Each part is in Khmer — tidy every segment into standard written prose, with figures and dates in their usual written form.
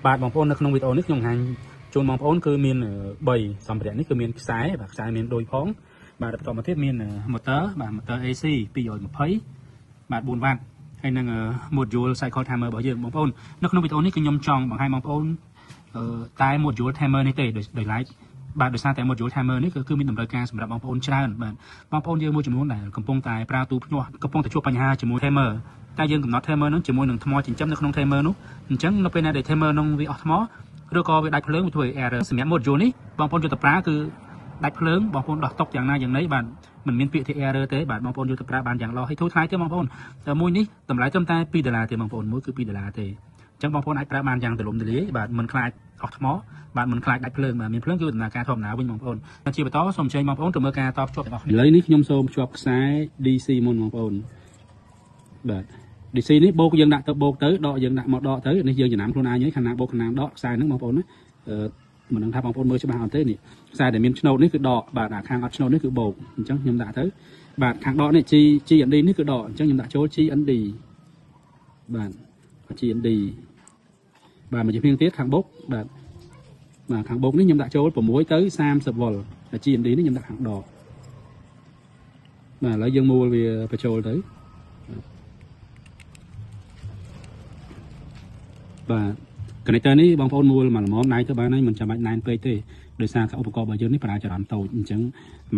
បាទបងប្អូននៅក្នុងវីដេអូនេះខ្ញុំបង្ហាញជូនបងប្អូនគឺមាន3សម្ភារៈនេះគឺមានខ្សែបាទខ្សែមានដូចផងបាទបន្តមកទៀតមានម៉ូទ័របាទម៉ូទ័រ AC 220បាទ4វ៉ាត់ហើយនឹង module cycle timer របស់យើងបងប្អូននៅក្នុងវីដេអូនេះគឺខ្ញុំចង់បង្ហាញបងប្អូនតែ module timer នេះទេដោយឡែកបាទដោយសារតែ module timer នេះគឺមានតម្រូវការសម្រាប់បងប្អូនច្រើនបាទបងប្អូនយើងមួយចំនួនដែលកំពុងតែប្រើទូភ្ញាស់កំពុងតែជួបបញ្ហាជាមួយ timer តែយើងកំណត់ timer នឹងជាមួយនឹងថ្មចិញ្ចឹមនៅក្នុង timer នោះអញ្ចឹងនៅពេលណាដែល timer នឹងវាអស់ថ្មឬក៏វាដាច់ភ្លើងវាធ្វើឲ្យ error សម្រាប់ module នេះបងប្អូនយកទៅប្រើគឺដាច់ភ្លើងបងប្អូនដោះតុកយ៉ាងណាយ៉ាងណីបាទមិនមានពាក្យថា error ទេបាទបងប្អូនយកទៅប្រើបានយ៉ាងល្អហើយធូរថ្លៃទេបងប្អូនតែមួយនេះតម្លៃត្រឹមតែ$2ទេបងប្អូនមួយគឺ$2ទេអញ្ចឹងបងប្អូនអាចប្រើបានយ៉ាងទូលំទូលាយបាទមិនខ្លាចអស់ថ្មបាទមិនខ្លាចដាច់ភ្លើងបាទមានភ្លើងគឺដំណើរការធម្មតាវិញបងប្អូនជាបន្តសូមអញ្ជើញបងប្អូនទៅមើលការតភ្ជាប់ទាំងអស់គ្នាឥឡូវនេះខ្ញុំសូមភ្ជាប់ខ្សែ DC មុនបងប្អូនបាទ DC នេះបូកយើងដាក់ទៅបូកទៅដកយើងដាក់មកដកទៅនេះយើងចំណាំខ្លួនឯងហើយខាងណាបូកខាងណាដកខ្សែហ្នឹងបងប្អូនណាមិនដឹងថាបងប្អូនមើលច្បាស់អត់ទេនេះខ្សែដែលមានឆ្នូតនេះគឺដកបាទខាងអត់ឆ្នូតនេះគឺបូកអញ្ចឹងខ្ញុំដាក់ទៅបាទខាងដកនេះ GND នេះគឺដកអញ្ចឹងខ្ញុំដាក់ចូល GND បាទ GND បាទមួយជាងទៀតខាងបូកបាទខាងបូកនេះខ្ញុំដាក់ចូល6ទៅ30 V ហើយ GND នេះខ្ញុំដាក់ខាងដកបាទឥឡូវយើងមូលវាបញ្ចូលទៅបាទ connector នេះបងប្អូនមូលមកល្មមណៃទៅបានហើយមិនចាំបាច់ណែនពេកទេដោយសារថាឧបករណ៍របស់យើងនេះប្រើចរន្តតូចអញ្ចឹង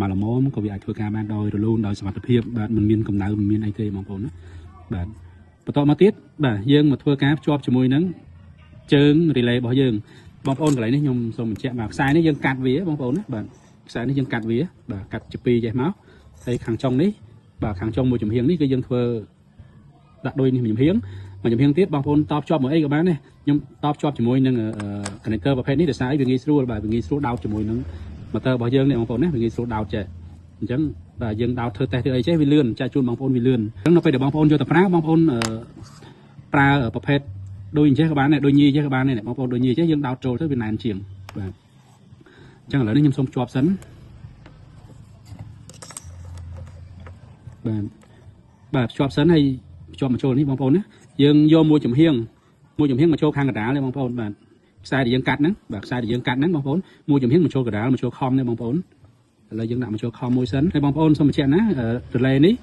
មកល្មមក៏វាអាចធ្វើការបានដោយរលូនដោយសុវត្ថិភាពបាទមិនមានកម្ដៅមិនមានអីទេបងប្អូនណាបាទបន្តមកទៀតបាទយើងមកធ្វើការភ្ជាប់ជាមួយនឹងជើង relay របស់យើងបងប្អូនកន្លែងនេះខ្ញុំសូមបញ្ជាក់បាទខ្សែនេះយើងកាត់វាបងប្អូនណាបាទខ្សែនេះយើងកាត់វាបាទកាត់ជា2ចេះមកហើយខាងចុងនេះបាទខាងចុងមួយចំហៀងនេះគឺយើងធ្វើដាក់ដូចនេះមួយចំហៀងទៀតបងប្អូនតបជាប់មកអីក៏បានដែរខ្ញុំតបជាប់ជាមួយនឹង connector ប្រភេទនេះដោយសារវាងាយស្រួលបាទវាងាយស្រួលដោតជាមួយនឹង motor របស់យើងនេះបងប្អូនណាវាងាយស្រួលដោតចេះអញ្ចឹងបាទយើងដោតធ្វើតេស្តធ្វើអីចេះវាលឿនចាជូនបងប្អូនវាលឿនអញ្ចឹងនៅពេលដែលបងប្អូនយកទៅប្រើបងប្អូនប្រើប្រភេទដូចអញ្ចេះក៏បានដែរដូចញីអញ្ចេះក៏បានដែរបងប្អូនដូចញីអញ្ចេះយើងដោតចូលទៅវាណែនជាងបាទអញ្ចឹងឥឡូវនេះខ្ញុំសូមភ្ជាប់សិនបាទភ្ជាប់សិនហើយភ្ជាប់មកចូលនេះបងប្អូនណាយើងយកមួយចំហៀងមកចូលខាងកណ្ដាលនេះបងប្អូនបាទខ្សែដែលយើងកាត់ហ្នឹងបាទខ្សែដែលយើងកាត់ហ្នឹងបងប្អូនមួយចំហៀងមកចូលកណ្ដាលមកចូលខំនេះបងប្អូនឥឡូវយើងដាក់មកចូលខំមួយសិនហើយបងប្អូនសូមបញ្ជាក់ណា relay នេះ